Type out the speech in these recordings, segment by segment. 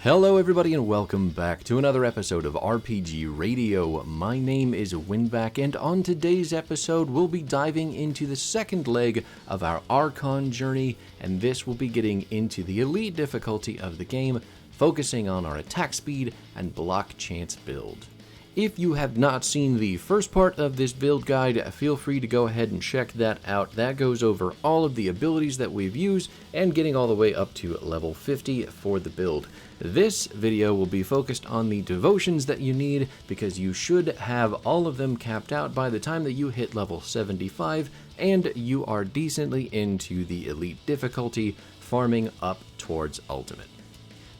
Hello everybody and welcome back to another episode of RPG Radio. My name is Winback, and on today's episode we'll be diving into the second leg of our Archon journey, and this will be getting into the elite difficulty of the game, focusing on our attack speed and block chance build. If you have not seen the first part of this build guide, feel free to go ahead and check that out. That goes over all of the abilities that we've used and getting all the way up to level 50 for the build. This video will be focused on the devotions that you need, because you should have all of them capped out by the time that you hit level 75 and you are decently into the elite difficulty, farming up towards ultimate.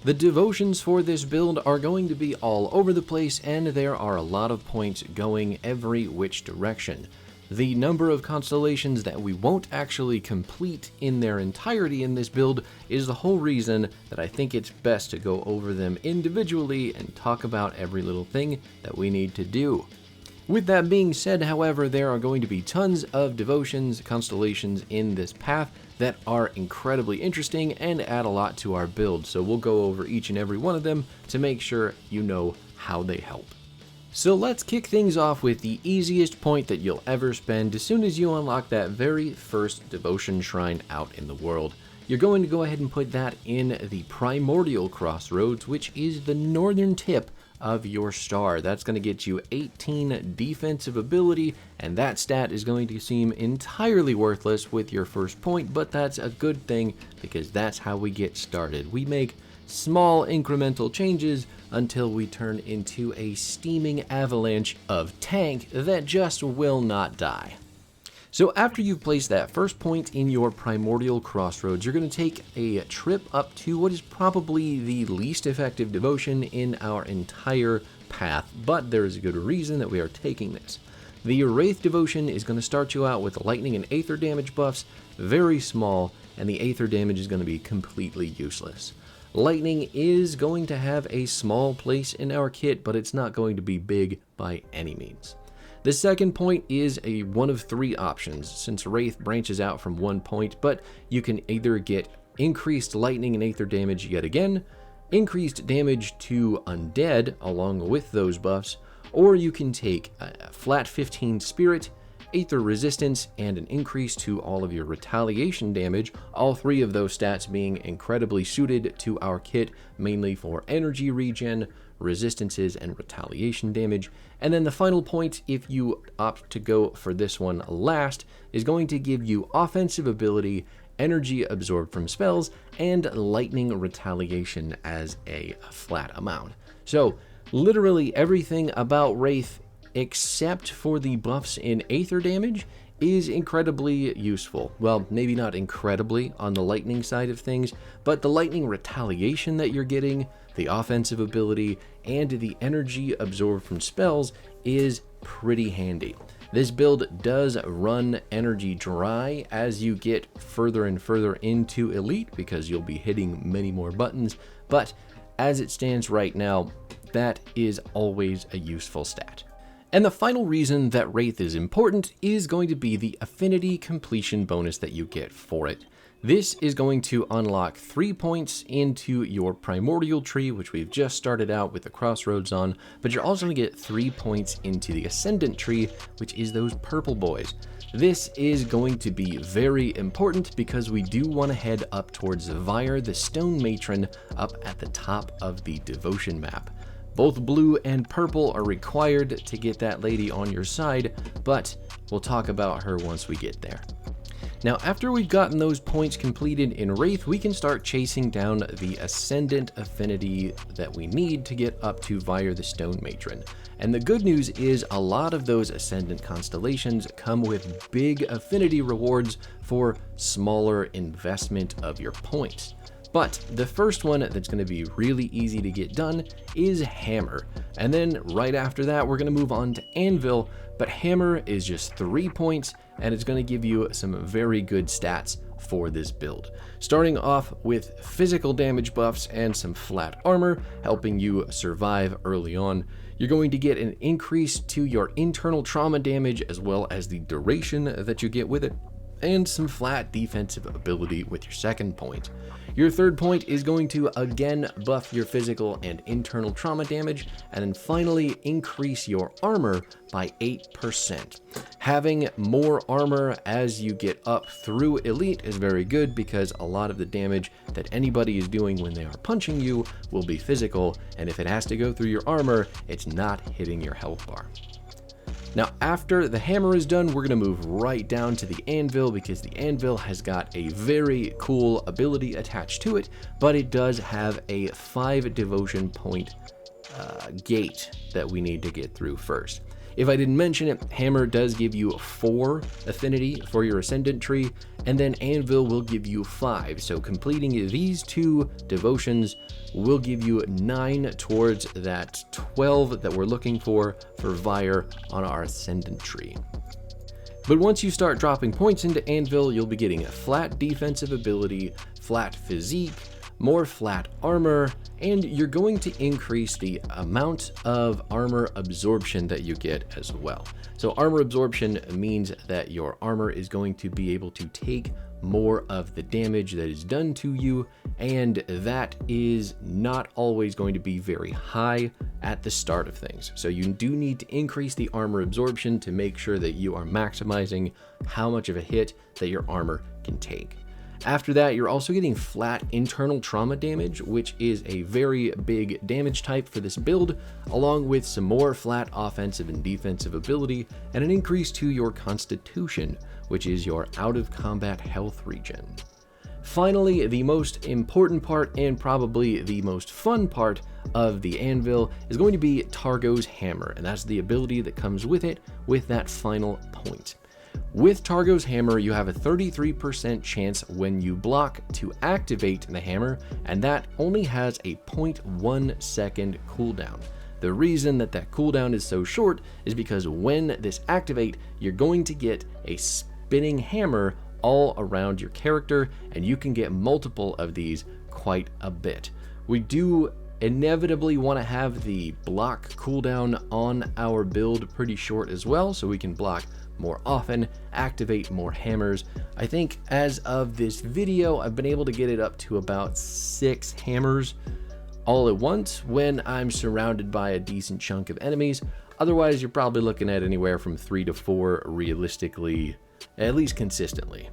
The devotions for this build are going to be all over the place, and there are a lot of points going every which direction. The number of constellations that we won't actually complete in their entirety in this build is the whole reason that I think it's best to go over them individually and talk about every little thing that we need to do. With that being said, however, there are going to be tons of devotions, constellations in this path that are incredibly interesting and add a lot to our build, so we'll go over each and every one of them to make sure you know how they help. So let's kick things off with the easiest point that you'll ever spend as soon as you unlock that very first devotion shrine out in the world. You're going to go ahead and put that in the Primordial Crossroads, which is the northern tip of your star. That's going to get you 18 defensive ability, and that stat is going to seem entirely worthless with your first point, but that's a good thing because that's how we get started. We make small incremental changes until we turn into a steaming avalanche of tank that just will not die. So after you've placed that first point in your Primordial Crossroads, you're going to take a trip up to what is probably the least effective devotion in our entire path, but there is a good reason that we are taking this. The Wraith devotion is going to start you out with lightning and aether damage buffs, very small, and the aether damage is going to be completely useless. Lightning is going to have a small place in our kit, but it's not going to be big by any means. The second point is one of three options, since Wraith branches out from one point, but you can either get increased lightning and aether damage yet again, increased damage to undead along with those buffs, or you can take a flat 15 spirit, aether resistance, and an increase to all of your retaliation damage, all three of those stats being incredibly suited to our kit, mainly for energy regen, resistances, and retaliation damage. And then the final point, if you opt to go for this one last, is going to give you offensive ability, energy absorbed from spells, and lightning retaliation as a flat amount. So literally everything about Wraith except for the buffs in aether damage is incredibly useful. Well, maybe not incredibly on the lightning side of things, but the lightning retaliation that you're getting, the offensive ability, and the energy absorbed from spells is pretty handy. This build does run energy dry as you get further and further into Elite, because you'll be hitting many more buttons, but as it stands right now, that is always a useful stat. And the final reason that Wraith is important is going to be the affinity completion bonus that you get for it. This is going to unlock 3 points into your primordial tree, which we've just started out with the crossroads on, but you're also going to get 3 points into the ascendant tree, which is those purple boys. This is going to be very important because we do want to head up towards Vyre, the stone matron, up at the top of the devotion map. Both blue and purple are required to get that lady on your side, but we'll talk about her once we get there. Now, after we've gotten those points completed in Wraith, we can start chasing down the Ascendant affinity that we need to get up to Vyre the Stone Matron. And the good news is a lot of those Ascendant constellations come with big affinity rewards for smaller investment of your points. But the first one that's going to be really easy to get done is Hammer. And then right after that, we're going to move on to Anvil, but Hammer is just 3 points, and it's going to give you some very good stats for this build. Starting off with physical damage buffs and some flat armor, helping you survive early on. You're going to get an increase to your internal trauma damage as well as the duration that you get with it. and some flat defensive ability with your second point. Your third point is going to again buff your physical and internal trauma damage, and then finally increase your armor by 8%. Having more armor as you get up through Elite is very good because a lot of the damage that anybody is doing when they are punching you will be physical, and if it has to go through your armor, it's not hitting your health bar. Now, after the hammer is done, we're going to move right down to the anvil because the anvil has got a very cool ability attached to it, but it does have a 5 devotion point gate that we need to get through first. If I didn't mention it, hammer does give you 4 affinity for your ascendant tree, and then anvil will give you 5. So completing these 2 devotions will give you 9 towards that 12 that we're looking for Vire on our ascendant tree. But once you start dropping points into anvil, you'll be getting a flat defensive ability, flat physique, more flat armor, and you're going to increase the amount of armor absorption that you get as well. So armor absorption means that your armor is going to be able to take more of the damage that is done to you, and that is not always going to be very high at the start of things. So you do need to increase the armor absorption to make sure that you are maximizing how much of a hit that your armor can take. After that, you're also getting flat internal trauma damage, which is a very big damage type for this build, along with some more flat offensive and defensive ability, and an increase to your constitution, which is your out of combat health regen. Finally, the most important part and probably the most fun part of the anvil is going to be Targo's hammer, and that's the ability that comes with it with that final point. With Targo's hammer, you have a 33% chance when you block to activate the hammer, and that only has a 0.1 second cooldown. The reason that cooldown is so short is because when this activate, you're going to get a spinning hammer all around your character, and you can get multiple of these quite a bit. We do inevitably want to have the block cooldown on our build pretty short as well, so we can block more often, activate more hammers. I think as of this video, I've been able to get it up to about 6 hammers all at once when I'm surrounded by a decent chunk of enemies. Otherwise, you're probably looking at anywhere from 3 to 4 realistically, at least consistently.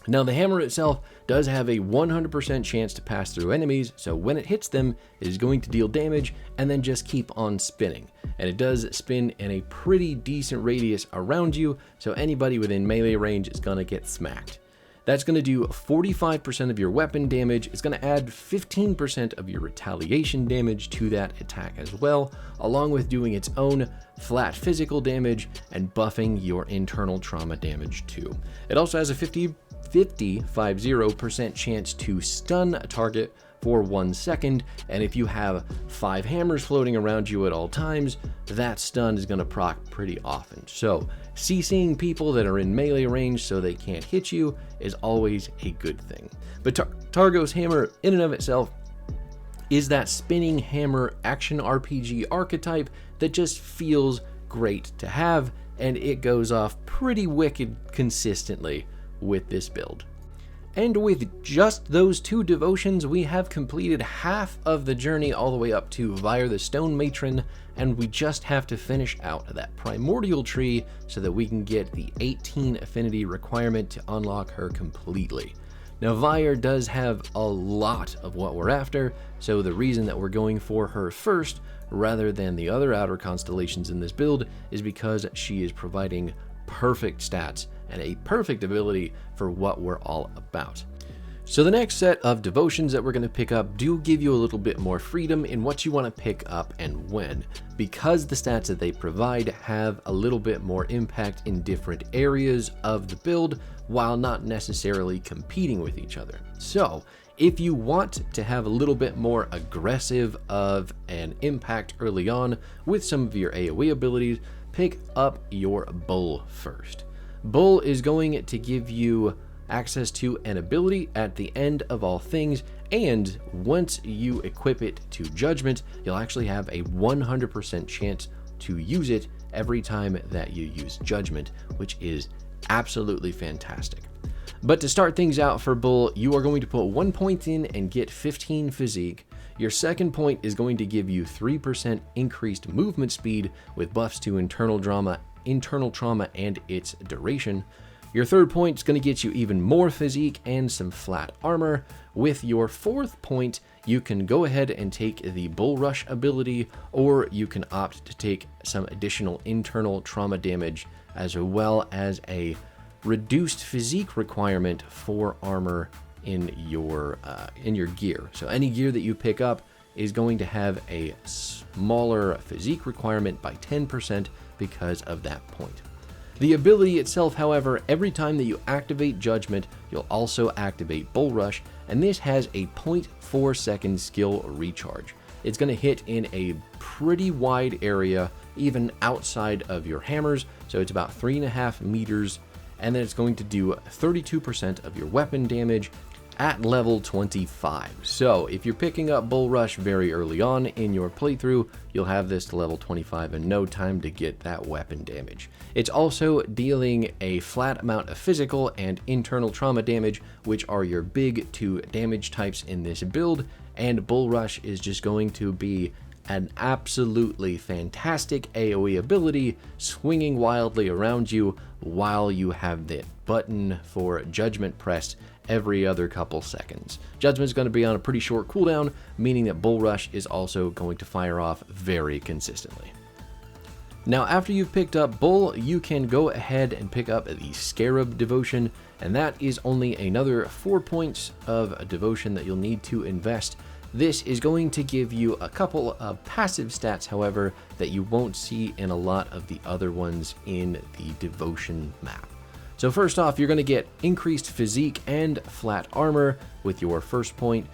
Now, the hammer itself does have a 100% chance to pass through enemies, so when it hits them, it is going to deal damage and then just keep on spinning. And it does spin in a pretty decent radius around you, so anybody within melee range is going to get smacked. That's going to do 45% of your weapon damage. It's going to add 15% of your retaliation damage to that attack as well, along with doing its own flat physical damage and buffing your internal trauma damage too. It also has a 50% chance to stun a target for 1 second, and if you have 5 hammers floating around you at all times, that stun is going to proc pretty often. So CCing people that are in melee range so they can't hit you is always a good thing. But Targo's hammer in and of itself is that spinning hammer action RPG archetype that just feels great to have, and it goes off pretty wicked consistently with this build. And with just those 2 devotions, we have completed half of the journey all the way up to Vire the Stone Matron, and we just have to finish out that primordial tree so that we can get the 18 affinity requirement to unlock her completely. Now, Vire does have a lot of what we're after, so the reason that we're going for her first rather than the other outer constellations in this build is because she is providing perfect stats and a perfect ability for what we're all about. So the next set of devotions that we're going to pick up do give you a little bit more freedom in what you want to pick up and when, because the stats that they provide have a little bit more impact in different areas of the build while not necessarily competing with each other. So if you want to have a little bit more aggressive of an impact early on with some of your AoE abilities, pick up your Bull first. Bull is going to give you access to an ability at the end of all things, and once you equip it to Judgment, you'll actually have a 100% chance to use it every time that you use Judgment, which is Absolutely fantastic. But to start things out for Bull, you are going to put 1 point in and get 15 physique. Your second point is going to give you 3% increased movement speed with buffs to internal trauma, and its duration. Your third point is going to get you even more physique and some flat armor. With your fourth point, you can go ahead and take the Bull Rush ability, or you can opt to take some additional internal trauma damage, as well as a reduced physique requirement for armor in your gear. So any gear that you pick up is going to have a smaller physique requirement by 10% because of that point. The ability itself, however, every time that you activate Judgment, you'll also activate Bull Rush, and this has a 0.4 second skill recharge. It's going to hit in a pretty wide area, even outside of your hammers, so it's about 3.5 meters, and then it's going to do 32% of your weapon damage at level 25. So if you're picking up Bull Rush very early on in your playthrough, you'll have this to level 25 in no time to get that weapon damage. It's also dealing a flat amount of physical and internal trauma damage, which are your big two damage types in this build, and Bull Rush is just going to be an absolutely fantastic AoE ability, swinging wildly around you while you have the button for Judgment pressed every other couple seconds. Judgment is going to be on a pretty short cooldown, meaning that Bull Rush is also going to fire off very consistently. Now, after you've picked up Bull, you can go ahead and pick up the Scarab Devotion, and that is only another 4 points of devotion that you'll need to invest. This is going to give you a couple of passive stats, however, that you won't see in a lot of the other ones in the devotion map. So first off, you're going to get increased physique and flat armor with your first point,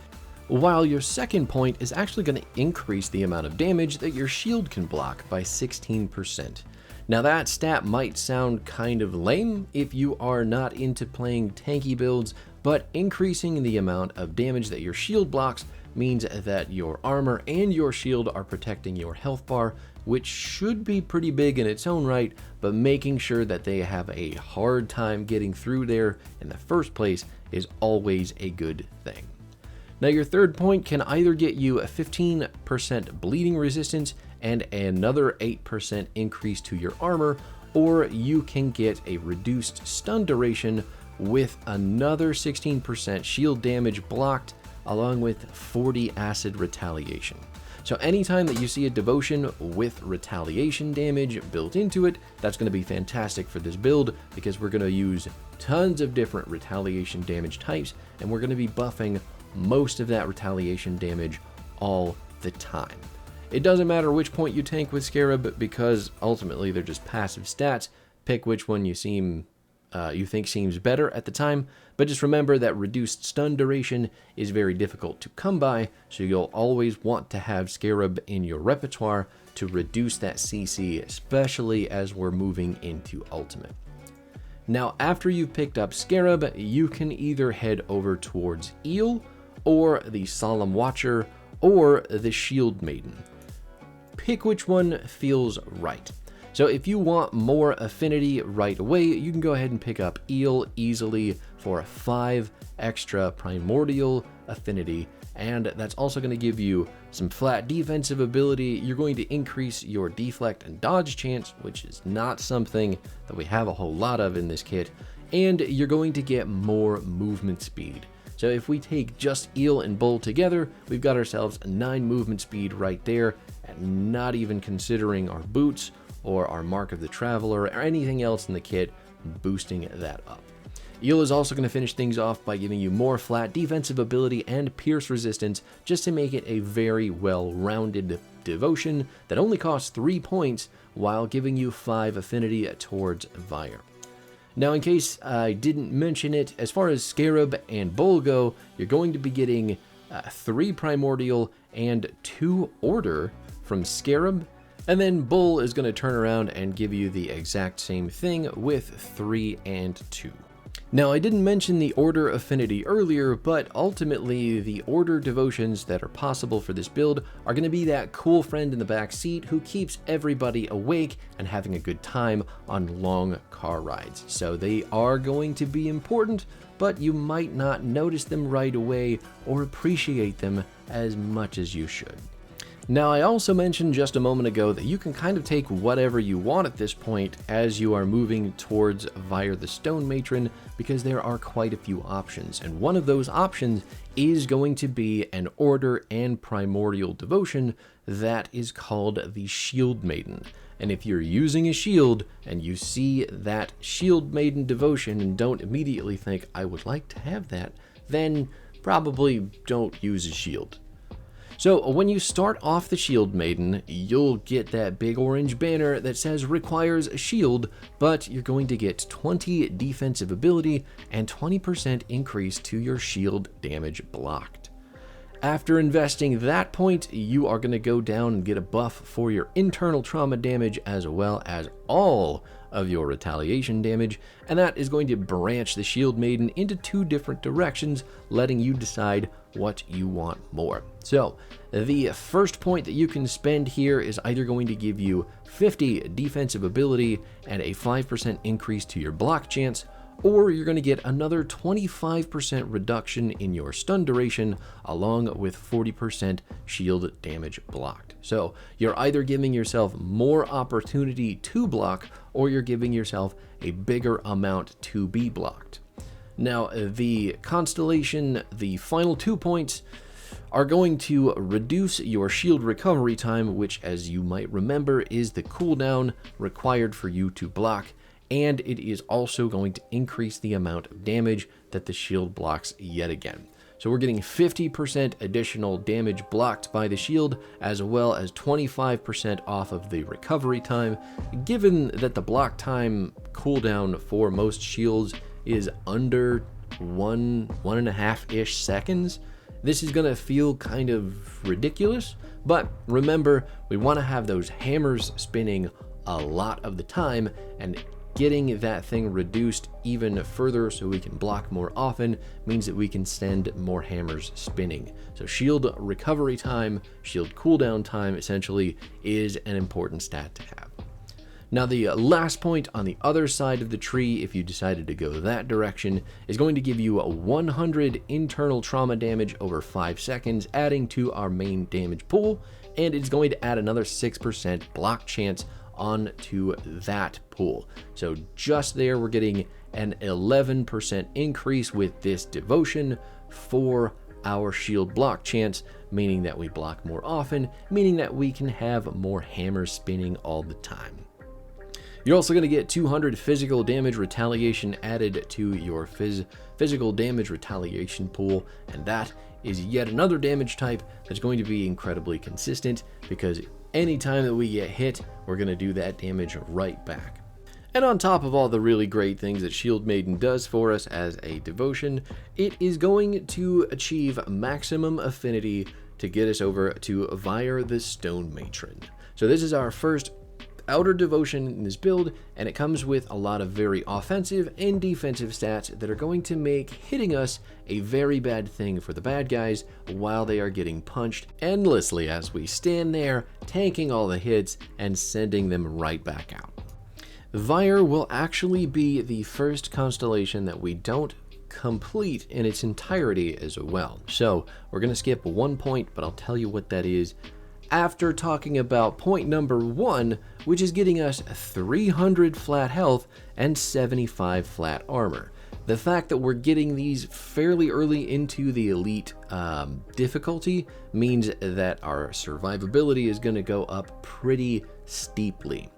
while your second point is actually going to increase the amount of damage that your shield can block by 16%. Now that stat might sound kind of lame if you are not into playing tanky builds, but increasing the amount of damage that your shield blocks means that your armor and your shield are protecting your health bar, which should be pretty big in its own right, but making sure that they have a hard time getting through there in the first place is always a good thing. Now your third point can either get you a 15% bleeding resistance and another 8% increase to your armor, or you can get a reduced stun duration with another 16% shield damage blocked, along with 40 acid retaliation. So anytime that you see a devotion with retaliation damage built into it, that's going to be fantastic for this build, because we're going to use tons of different retaliation damage types, and we're going to be buffing most of that retaliation damage all the time. It doesn't matter which point you tank with Scarab, because ultimately they're just passive stats. Pick which one you think seems better at the time, but just remember that reduced stun duration is very difficult to come by, so you'll always want to have Scarab in your repertoire to reduce that CC, especially as we're moving into Ultimate. Now, after you've picked up Scarab, you can either head over towards Eel, or the Solemn Watcher, or the Shield Maiden. Pick which one feels right. So if you want more affinity right away, you can go ahead and pick up Eel easily for 5 extra primordial affinity, and that's also going to give you some flat defensive ability. You're going to increase your deflect and dodge chance, which is not something that we have a whole lot of in this kit, and you're going to get more movement speed. So if we take just Eel and Bull together, we've got ourselves a 9 movement speed right there, and not even considering our boots or our Mark of the Traveler or anything else in the kit boosting that up. Eel is also going to finish things off by giving you more flat defensive ability and pierce resistance, just to make it a very well-rounded devotion that only costs 3 points while giving you 5 affinity towards Vire. Now, in case I didn't mention it, as far as Scarab and Bull go, you're going to be getting 3 primordial and 2 order from Scarab, and then Bull is going to turn around and give you the exact same thing with 3 and 2. Now, I didn't mention the Order affinity earlier, but ultimately the Order devotions that are possible for this build are going to be that cool friend in the back seat who keeps everybody awake and having a good time on long car rides. So they are going to be important, but you might not notice them right away or appreciate them as much as you should. Now, I also mentioned just a moment ago that you can kind of take whatever you want at this point as you are moving towards Vyre the Stone Matron, because there are quite a few options, and one of those options is going to be an Order and Primordial devotion that is called the Shield Maiden. And if you're using a shield and you see that Shield Maiden devotion and don't immediately think, I would like to have that, then probably don't use a shield. So when you start off the Shield Maiden, you'll get that big orange banner that says requires a shield, but you're going to get 20 defensive ability and 20% increase to your shield damage blocked. After investing that point, you are going to go down and get a buff for your internal trauma damage as well as all of your retaliation damage, and that is going to branch the Shield Maiden into two different directions, letting you decide what you want more. So the first point that you can spend here is either going to give you 50 defensive ability and a 5% increase to your block chance, or you're going to get another 25% reduction in your stun duration along with 40% shield damage blocked. So you're either giving yourself more opportunity to block, or you're giving yourself a bigger amount to be blocked. Now, the constellation, the final 2 points, are going to reduce your shield recovery time, which, as you might remember, is the cooldown required for you to block, and it is also going to increase the amount of damage that the shield blocks yet again. So we're getting 50% additional damage blocked by the shield, as well as 25% off of the recovery time. Given that the block time cooldown for most shields is under 1.5-ish seconds, this is gonna feel kind of ridiculous, but remember, we wanna have those hammers spinning a lot of the time, and getting that thing reduced even further so we can block more often means that we can send more hammers spinning. So shield recovery time, shield cooldown time essentially is an important stat to have. Now, the last point on the other side of the tree, if you decided to go that direction, is going to give you a 100 internal trauma damage over 5 seconds, adding to our main damage pool, and it's going to add another 6% block chance onto that pool. So just there, we're getting an 11% increase with this devotion for our shield block chance, meaning that we block more often, meaning that we can have more hammers spinning all the time. You're also going to get 200 physical damage retaliation added to your physical damage retaliation pool, and that is yet another damage type that's going to be incredibly consistent, because anytime that we get hit, we're going to do that damage right back. And on top of all the really great things that Shield Maiden does for us as a devotion, it is going to achieve maximum affinity to get us over to Vyre the Stone Matron. So this is our first outer devotion in this build, and it comes with a lot of very offensive and defensive stats that are going to make hitting us a very bad thing for the bad guys while they are getting punched endlessly as we stand there tanking all the hits and sending them right back out. Vyre will actually be the first constellation that we don't complete in its entirety as well. So we're going to skip one point, but I'll tell you what that is after talking about point number 1, which is getting us 300 flat health and 75 flat armor. The fact that we're getting these fairly early into the elite difficulty means that our survivability is going to go up pretty steeply.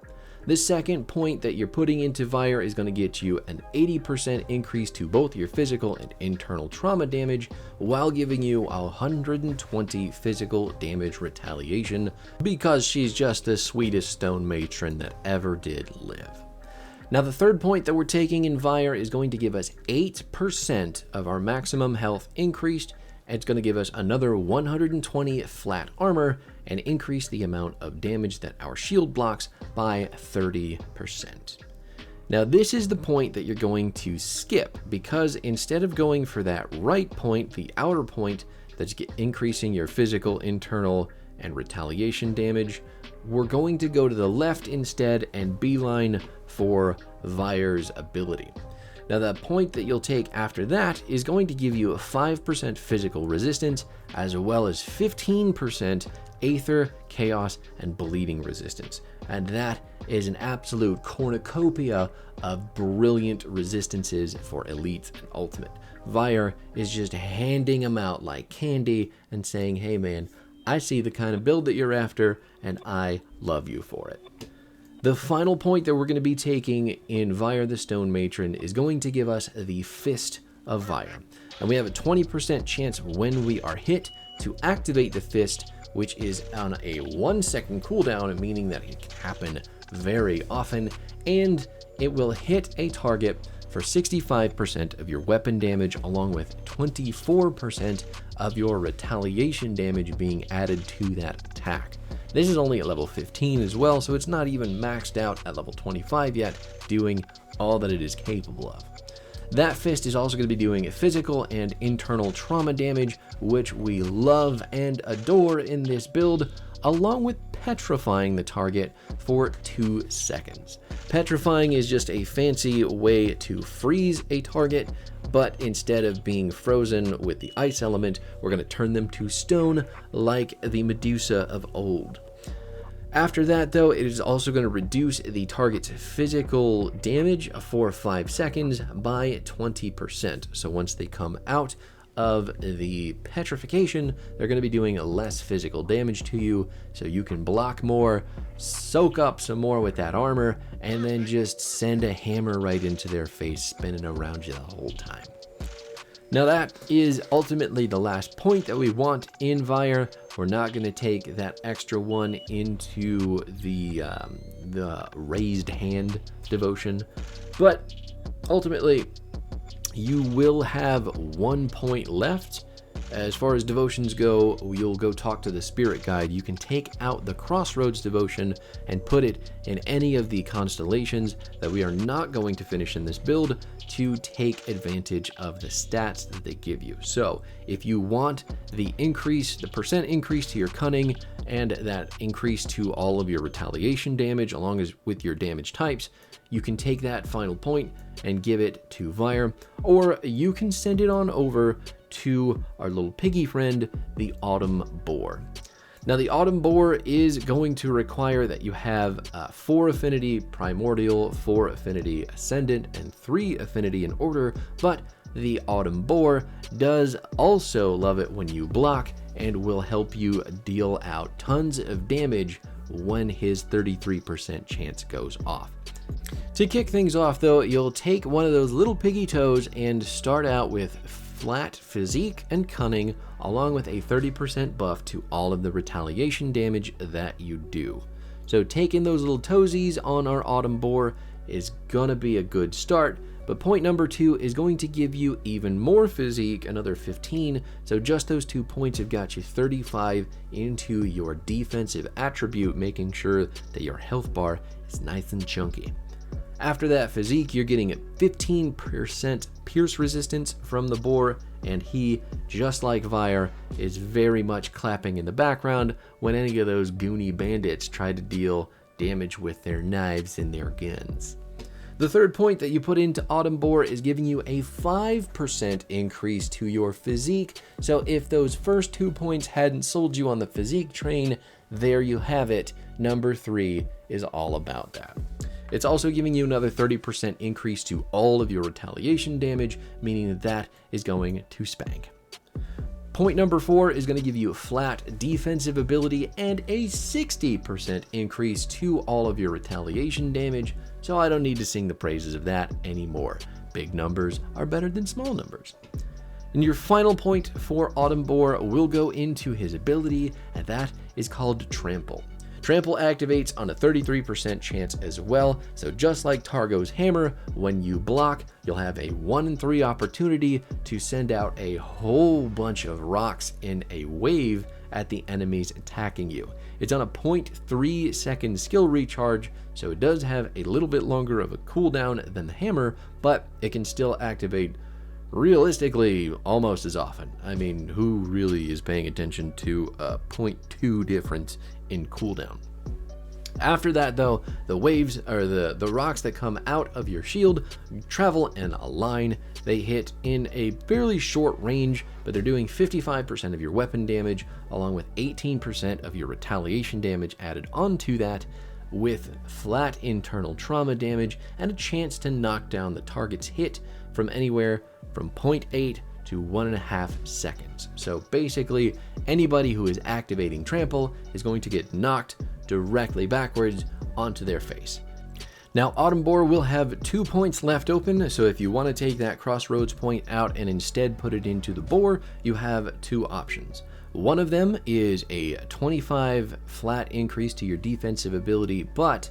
The second point that you're putting into Vyre is going to get you an 80% increase to both your physical and internal trauma damage, while giving you 120 physical damage retaliation, because she's just the sweetest stone matron that ever did live. Now, the third point that we're taking in Vyre is going to give us 8% of our maximum health increased. It's going to give us another 120 flat armor and increase the amount of damage that our shield blocks by 30%. Now this is the point that you're going to skip, because instead of going for that right point, the outer point that's increasing your physical, internal, and retaliation damage, we're going to go to the left instead and beeline for Vire's ability. Now the point that you'll take after that is going to give you a 5% physical resistance, as well as 15% Aether, Chaos, and Bleeding resistance. And that is an absolute cornucopia of brilliant resistances for Elite and Ultimate. Vire is just handing them out like candy and saying, hey man, I see the kind of build that you're after, and I love you for it. The final point that we're going to be taking in Vire the Stone Matron is going to give us the Fist of Vire. And we have a 20% chance when we are hit to activate the Fist, which is on a 1-second cooldown, meaning that it can happen very often, and it will hit a target for 65% of your weapon damage, along with 24% of your retaliation damage being added to that attack. This is only at level 15 as well, so it's not even maxed out at level 25 yet, doing all that it is capable of. That Fist is also going to be doing physical and internal trauma damage, which we love and adore in this build, along with petrifying the target for 2 seconds. Petrifying is just a fancy way to freeze a target, but instead of being frozen with the ice element, we're going to turn them to stone like the Medusa of old. After that, though, it is also going to reduce the target's physical damage for 5 seconds by 20%. So once they come out of the petrification, they're going to be doing less physical damage to you, so you can block more, soak up some more with that armor, and then just send a hammer right into their face, spinning around you the whole time. Now that is ultimately the last point that we want in Vire. We're not going to take that extra one into the raised hand devotion, but ultimately you will have 1 point left. As far as devotions go, you'll go talk to the spirit guide. You can take out the Crossroads devotion and put it in any of the constellations that we are not going to finish in this build to take advantage of the stats that they give you. So if you want the increase, the percent increase to your cunning and that increase to all of your retaliation damage along as with your damage types, you can take that final point and give it to Vire, or you can send it on over to our little piggy friend, the Autumn Boar. Now the Autumn Boar is going to require that you have 4 affinity Primordial, 4 affinity Ascendant, and 3 affinity in Order, but the Autumn Boar does also love it when you block and will help you deal out tons of damage when his 33% chance goes off. To kick things off though, you'll take one of those little piggy toes and start out with flat physique and cunning, along with a 30% buff to all of the retaliation damage that you do. So taking those little toesies on our Autumn Boar is gonna be a good start, but point number 2 is going to give you even more physique, another 15, so just those 2 points have got you 35 into your defensive attribute, making sure that your health bar is nice and chunky. After that physique, you're getting a 15% pierce resistance from the boar, and he, just like Vire, is very much clapping in the background when any of those goony bandits try to deal damage with their knives and their guns. The third point that you put into Autumn Boar is giving you a 5% increase to your physique, so if those first 2 points hadn't sold you on the physique train, there you have it. Number 3 is all about that. It's also giving you another 30% increase to all of your retaliation damage, meaning that is going to spank. Point number 4 is going to give you a flat defensive ability and a 60% increase to all of your retaliation damage, so I don't need to sing the praises of that anymore. Big numbers are better than small numbers. And your final point for Autumn Boar will go into his ability, and that is called Trample. Trample activates on a 33% chance as well, so just like Targo's Hammer, when you block, you'll have a 1 in 3 opportunity to send out a whole bunch of rocks in a wave at the enemies attacking you. It's on a 0.3 second skill recharge, so it does have a little bit longer of a cooldown than the hammer, but it can still activate realistically almost as often. I mean, who really is paying attention to a 0.2 difference in cooldown? After that, though, the waves, or the rocks that come out of your shield, travel in a line. They hit in a fairly short range, but they're doing 55% of your weapon damage, along with 18% of your retaliation damage added onto that, with flat internal trauma damage and a chance to knock down the target's hit from anywhere from 0.8 to 1.5 seconds. So basically, anybody who is activating trample is going to get knocked directly backwards onto their face. Now, Autumn Boar will have 2 points left open, so if you want to take that crossroads point out and instead put it into the boar, you have 2 options. One of them is a 25 flat increase to your defensive ability, but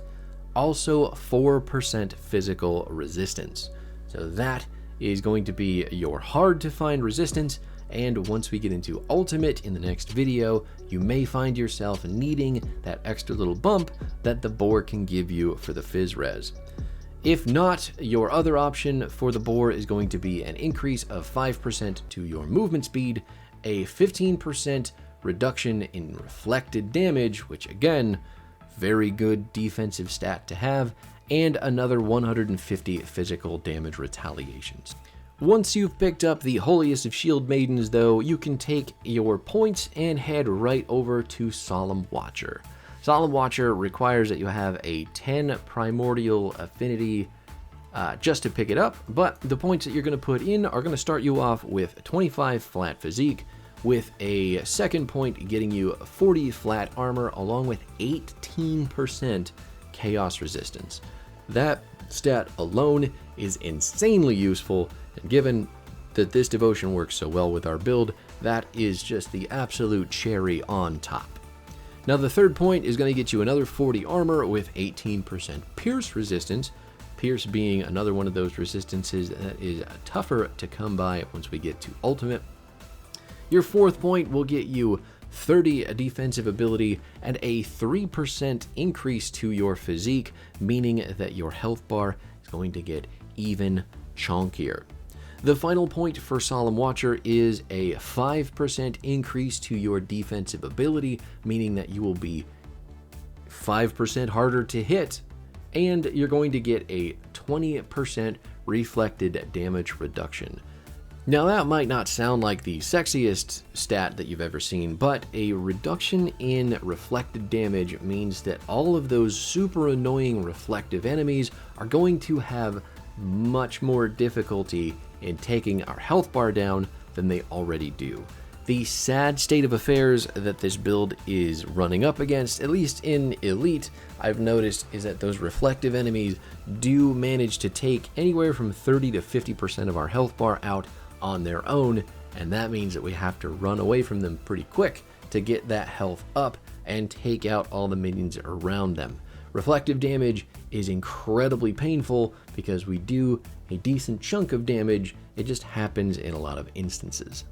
also 4% physical resistance. So that is going to be your hard to find resistance, and once we get into ultimate in the next video, you may find yourself needing that extra little bump that the boar can give you for the Fizz Res. If not, your other option for the boar is going to be an increase of 5% to your movement speed, a 15% reduction in reflected damage, which again, very good defensive stat to have, and another 150 physical damage retaliations. Once you've picked up the Holiest of Shield Maidens, though, you can take your points and head right over to Solemn Watcher. Solemn Watcher requires that you have a 10 primordial affinity just to pick it up, but the points that you're going to put in are going to start you off with 25 flat physique, with a second point getting you 40 flat armor, along with 18% chaos resistance. That stat alone is insanely useful, and given that this devotion works so well with our build, that is just the absolute cherry on top. Now, the third point is going to get you another 40 armor with 18% pierce resistance, pierce being another one of those resistances that is tougher to come by once we get to ultimate. Your fourth point will get you 30 defensive ability and a 3% increase to your physique, meaning that your health bar is going to get even chonkier. The final point for Solemn Watcher is a 5% increase to your defensive ability, meaning that you will be 5% harder to hit, and you're going to get a 20% reflected damage reduction. Now, that might not sound like the sexiest stat that you've ever seen, but a reduction in reflected damage means that all of those super annoying reflective enemies are going to have much more difficulty in taking our health bar down than they already do. The sad state of affairs that this build is running up against, at least in Elite, I've noticed, is that those reflective enemies do manage to take anywhere from 30 to 50% of our health bar out on their own, and that means that we have to run away from them pretty quick to get that health up and take out all the minions around them. Reflective damage is incredibly painful because we do a decent chunk of damage, it just happens in a lot of instances.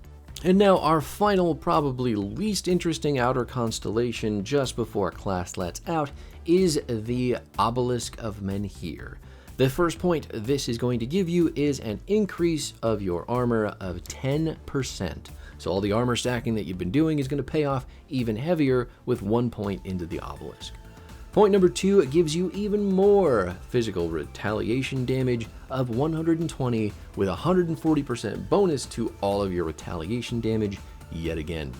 And now our final, probably least interesting outer constellation just before class lets out is the Obelisk of Menhir. The first point this is going to give you is an increase of your armor of 10%. So all the armor stacking that you've been doing is going to pay off even heavier with 1 point into the obelisk. Point number 2, it gives you even more physical retaliation damage of 120 with 140% bonus to all of your retaliation damage yet again.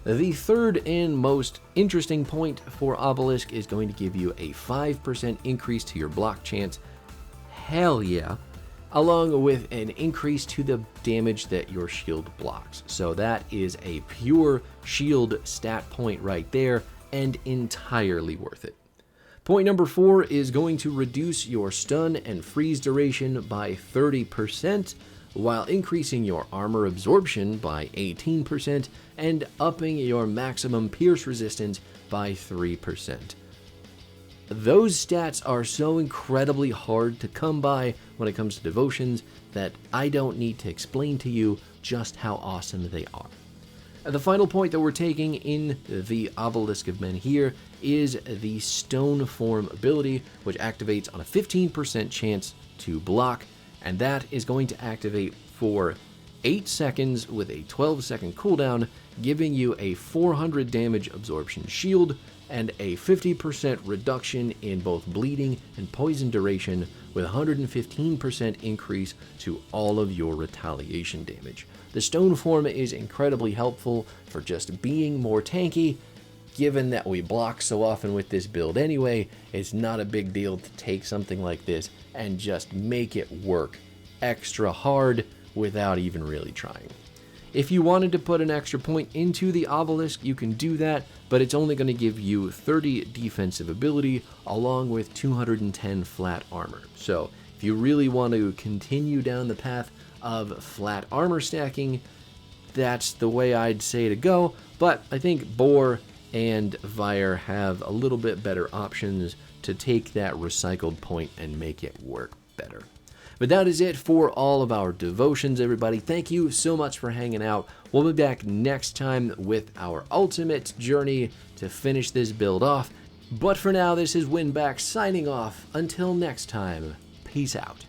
The third and most interesting point for Obelisk is going to give you a 5% increase to your block chance. Hell yeah. Along with an increase to the damage that your shield blocks. So that is a pure shield stat point right there, and entirely worth it. Point number 4 is going to reduce your stun and freeze duration by 30%, while increasing your armor absorption by 18% and upping your maximum pierce resistance by 3%. Those stats are so incredibly hard to come by when it comes to devotions that I don't need to explain to you just how awesome they are. And the final point that we're taking in the Obelisk of Men here is the Stone Form ability, which activates on a 15% chance to block, and that is going to activate for 8 seconds with a 12-second cooldown, giving you a 400 damage absorption shield and a 50% reduction in both bleeding and poison duration, with 115% increase to all of your retaliation damage. The Stone Form is incredibly helpful for just being more tanky. Given that we block so often with this build anyway, it's not a big deal to take something like this and just make it work extra hard without even really trying. If you wanted to put an extra point into the Obelisk, you can do that, but it's only going to give you 30 defensive ability along with 210 flat armor. So if you really want to continue down the path of flat armor stacking, that's the way I'd say to go, but I think Boar and Vire have a little bit better options to take that recycled point and make it work better. But that is it for all of our devotions, everybody. Thank you so much for hanging out. We'll be back next time with our ultimate journey to finish this build off. But for now, this is Winback signing off. Until next time, peace out.